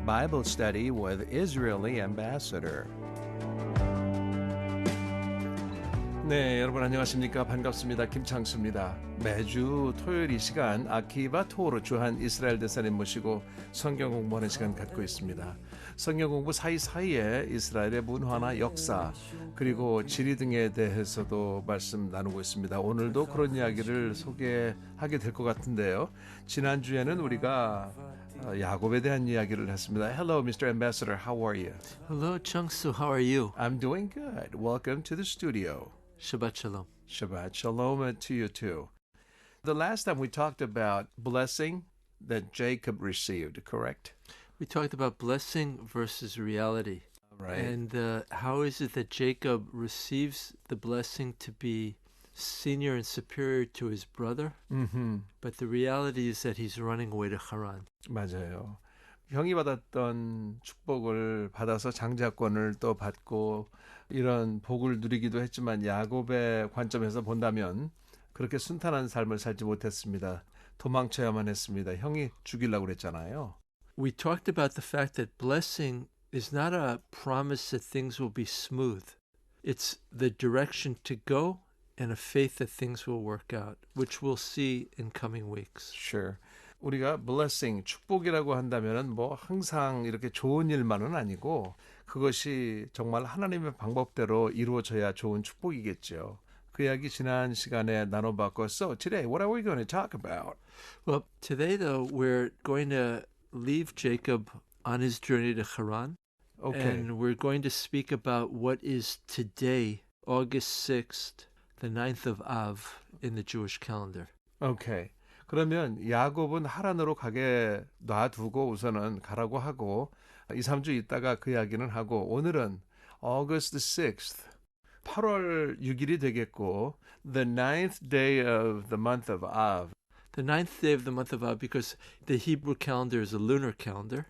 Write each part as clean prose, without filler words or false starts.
Bible study with Israeli ambassador. 네, 여러분 안녕하십니까? 반갑습니다. 김창수입니다. 매주 토요일 이 시간 아키바 토로 주한 이스라엘 대사님 모시고 성경 공부하는 시간 갖고 있습니다. 성경 공부 사이사이에 이스라엘의 문화나 역사 그리고 지리 등에 대해서도 말씀 나누고 있습니다. 오늘도 그런 이야기를 소개하게 될 것 같은데요. 지난주에는 우리가 야곱에 대한 이야기를 했습니다. Hello, Mr. Ambassador. How are you? Hello, Chungsu. How are you? I'm doing good. Welcome to the studio. Shabbat Shalom. Shabbat Shalom to you too. The last time we talked about blessing that Jacob received, correct? We talked about blessing versus reality. Right. And how is it that Jacob receives the blessing to be senior and superior to his brother? Mm-hmm. But the reality is that he's running away to Haran. 맞아요. 형이 받았던 축복을 받아서 장자권을 또 받고 이런 복을 누리기도 했지만 야곱의 관점에서 본다면 그렇게 순탄한 삶을 살지 못했습니다. 도망쳐야만 했습니다. 형이 죽이려고 그랬잖아요. We talked about the fact that blessing is not a promise that things will be smooth. It's the direction to go and a faith that things will work out, which we'll see in coming weeks. Sure. 우리가 blessing, 축복이라고 한다면은 뭐 항상 이렇게 좋은 일만은 아니고 그것이 정말 하나님의 방법대로 이루어져야 좋은 축복이겠죠. 그 이야기 지난 시간에 나눠봤고, so today, what are we going to talk about? Well, today though, we're going to leave Jacob on his journey to Haran. Okay. And we're going to speak about what is today, August 6th, the 9th of Av in the Jewish calendar. Okay. 그러면 야곱은 하란으로 가게 놔두고 우선은 가라고 하고 2, 3주 있다가 그 이야기는 하고 오늘은 August 6th, 8월 6일이 되겠고 the 9th day of the month of Av. The 9th day of the month of Av because the Hebrew calendar is a lunar calendar.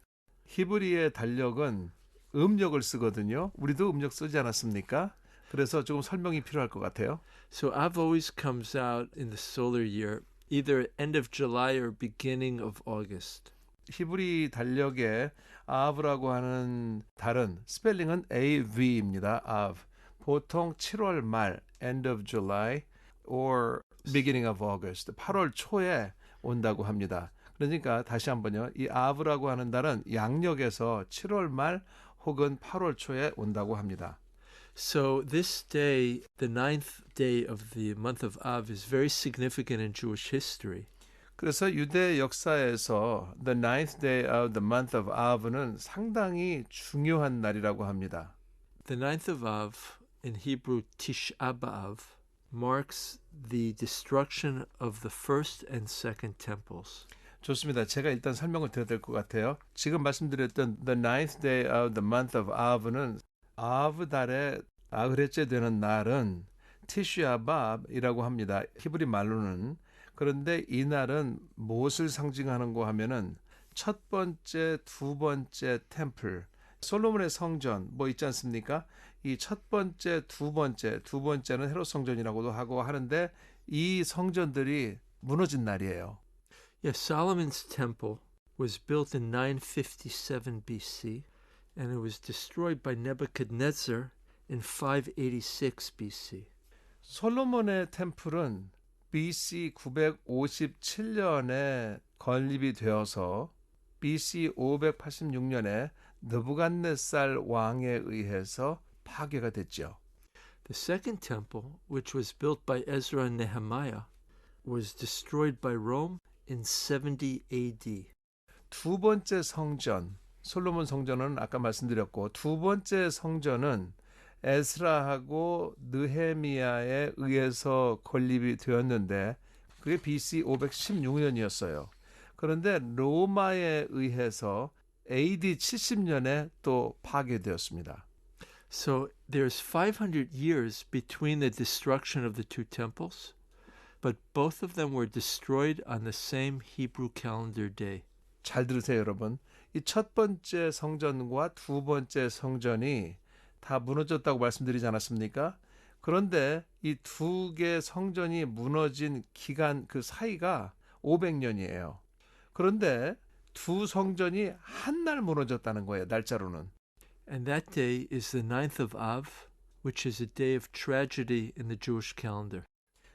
히브리의 달력은 음력을 쓰거든요. 우리도 음력 쓰지 않았습니까? 그래서 조금 설명이 필요할 것 같아요. So Av always comes out in the solar year, either end of July or beginning of August. 히브리 달력에 아브라고 하는 달은 스펠링은 AV입니다. Av. 보통 7월 말, end of July or beginning of August, 8월 초에 온다고 합니다. 그러니까 다시 한번요. 이 아브라고 하는 달은 양력에서 7월 말 혹은 8월 초에 온다고 합니다. So this day, the 9th day of the month of Av, is very significant in Jewish history. 그래서 유대 역사에서 the 9th day of the month of Av는 상당히 중요한 날이라고 합니다. The 9th of Av, in Hebrew Tisha B'Av, marks the destruction of the first and second temples. 좋습니다. 제가 일단 설명을 드려야 될 것 같아요. 지금 말씀드렸던 the 9th day of the month of Av는 아브 달의 아흐레째 되는 날은 티슈아밥이라고 합니다. 히브리 말로는. 그런데 이 날은 무엇을 상징하는고 하면은 첫 번째, 두 번째 템플, 솔로몬의 성전 뭐 있지 않습니까? 이 첫 번째, 두 번째는 헤롯 성전이라고도 하고 하는데 이 성전들이 무너진 날이에요. Yes, Solomon's temple was built in 957 BC, and it was destroyed by Nebuchadnezzar in 586 BC. 솔로몬의 템플은 BC 957년에 건립이 되어서 BC 586년에 느부갓네살 왕에 의해서 파괴가 됐죠. The second temple, which was built by Ezra and Nehemiah, was destroyed by Rome in 70 AD. 두 번째 성전, 솔로몬 성전은 아까 말씀드렸고 두 번째 성전은 에스라하고 느헤미야에 의해서 건립이 되었는데 그게 BC 516년이었어요. 그런데 로마에 의해서 AD 70년에 또 파괴되었습니다. So there's 500 years between the destruction of the two temples, but both of them were destroyed on the same Hebrew calendar day. 잘 들으세요, 여러분. 이 첫 번째 성전과 두 번째 성전이 다 무너졌다고 말씀드리지 않았습니까? 그런데 이 두 개 성전이 무너진 기간 그 사이가 500년이에요. 그런데 두 성전이 한 날 무너졌다는 거예요. 날짜로는. And that day is the 9th of Av, which is a day of tragedy in the Jewish calendar.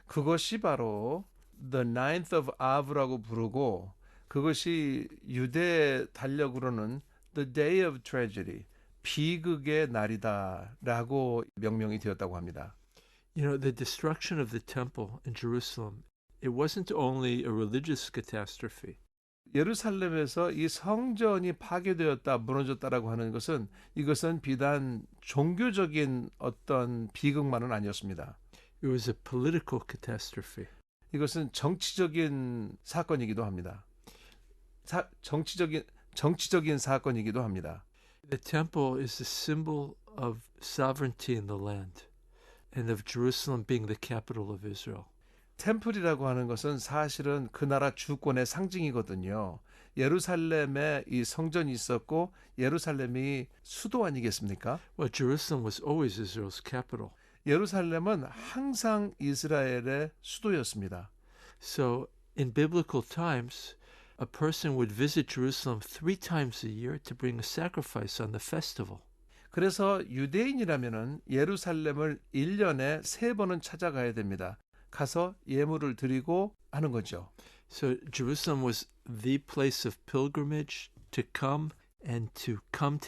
그것이 바로 The Ninth of Av라고 부르고 그것이 유대 달력으로는 The Day of Tragedy, 비극의 날이다라고 명명이 되었다고 합니다. You know, the destruction of the temple in Jerusalem, it wasn't only a religious catastrophe. 예루살렘에서 이 성전이 파괴되었다, 무너졌다라고 하는 것은 이것은 비단 종교적인 어떤 비극만은 아니었습니다. It was a political catastrophe. 이것은 정치적인 사건이기도 합니다. 정치적인 사건이기도 합니다. The temple is a symbol of sovereignty in the land and of Jerusalem being the capital of Israel. 템플이라고 하는 것은 사실은 그 나라 주권의 상징이거든요. 예루살렘에 이 성전이 있었고 예루살렘이 수도 아니겠습니까? Well, Jerusalem was always Israel's capital. 예루살렘은 항상 이스라엘의 수도였습니다. So in biblical times, a person would visit Jerusalem 3 times a year to bring a sacrifice on the festival. 그래서 유대인이라면은 예루살렘을 1년에 3번은 찾아가야 됩니다. 가서 예물을 드리고 하는 거죠. So Jerusalem was the place of pilgrimage to come to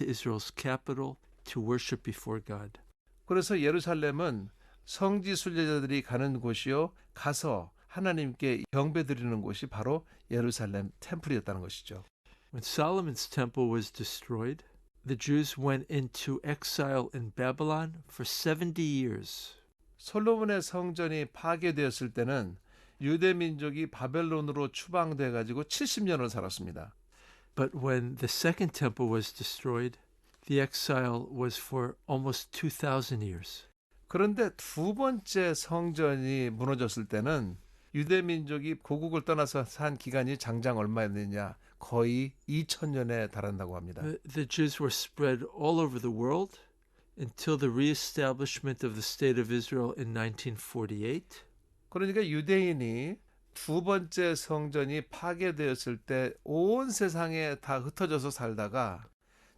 Israel's capital to worship before God. 그래서 예루살렘은 성지 순례자들이 가는 곳이요. 가서 하나님께 경배드리는 곳이 바로 예루살렘 템플이었다는 것이죠. When Solomon's temple was destroyed, the Jews went into exile in Babylon for 70 years. 솔로몬의 성전이 파괴되었을 때는 유대 민족이 바벨론으로 추방돼 가지고 70년을 살았습니다. But when the second temple was destroyed, the exile was for almost 2,000 years. 그런데 두 번째 성전이 무너졌을 때는 유대 민족이 고국을 떠나서 산 기간이 장장 얼마였느냐? 거의 2000년에 달한다고 합니다. The Jews were spread all over the world until the reestablishment of the state of Israel in 1948. 그러니까 유대인이 두 번째 성전이 파괴되었을 때 온 세상에 다 흩어져서 살다가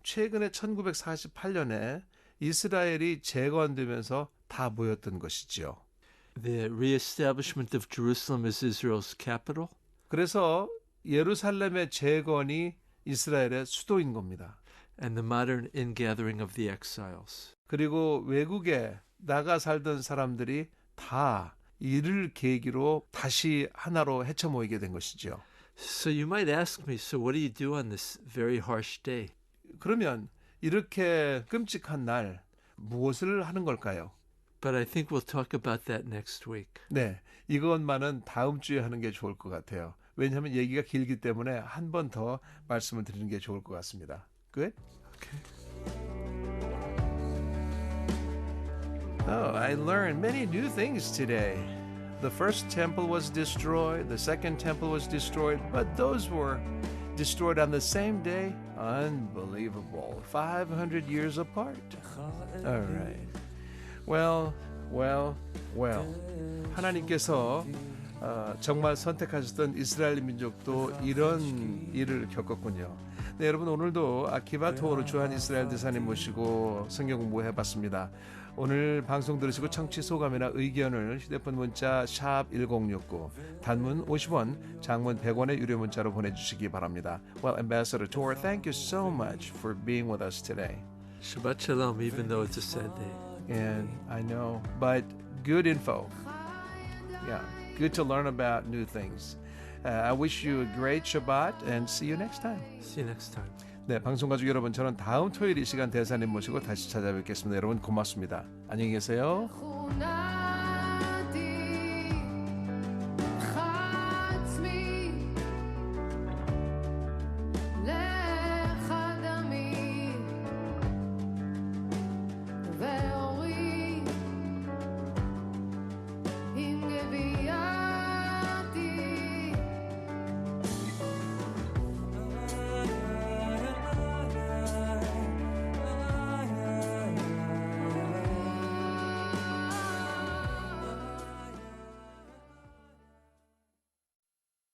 최근에 1948년에 이스라엘이 재건되면서 다 모였던 것이지요. The reestablishment of Jerusalem as Israel's capital. 그래서 예루살렘의 재건이 이스라엘의 수도인 겁니다. And the modern ingathering of the exiles. 그리고 외국에 나가 살던 사람들이 다 이를 계기로 다시 하나로 헤쳐 모이게 된 것이죠. So you might ask me, so what do you do on this very harsh day? 그러면 이렇게 끔찍한 날 무엇을 하는 걸까요? But I think we'll talk about that next week. 네, 이것만은 다음 주에 하는 게 좋을 것 같아요. 왜냐하면 얘기가 길기 때문에 한 번 더 말씀을 드리는 게 좋을 것 같습니다. Good? Okay. Oh, I learned many new things today. The first temple was destroyed, the second temple was destroyed, but those were destroyed on the same day. Unbelievable. 500 years apart. All right. Well. 하나님께서 정말 선택하셨던 이스라엘 민족도 이런 일을 겪었군요. 네, 여러분 오늘도 아키바 토어로 주한 이스라엘 대사님 모시고 성경 공부해봤습니다. 오늘 방송 들으시고 청취 소감이나 의견을 휴대폰 문자 샵 1069 단문 50원 장문 100원의 유료 문자로 보내주시기 바랍니다. Well, Ambassador Tor, thank you so much for being with us today. Shabbat Shalom, even though it's a sad day. And I know, but good info. Yeah, good to learn about new things. I wish you a great Shabbat and see you next time. See you next time. 네, 방송 가족 여러분, 저는 다음 토요일 이 시간 대사님 모시고 다시 찾아뵙겠습니다. 여러분 고맙습니다. 안녕히 계세요.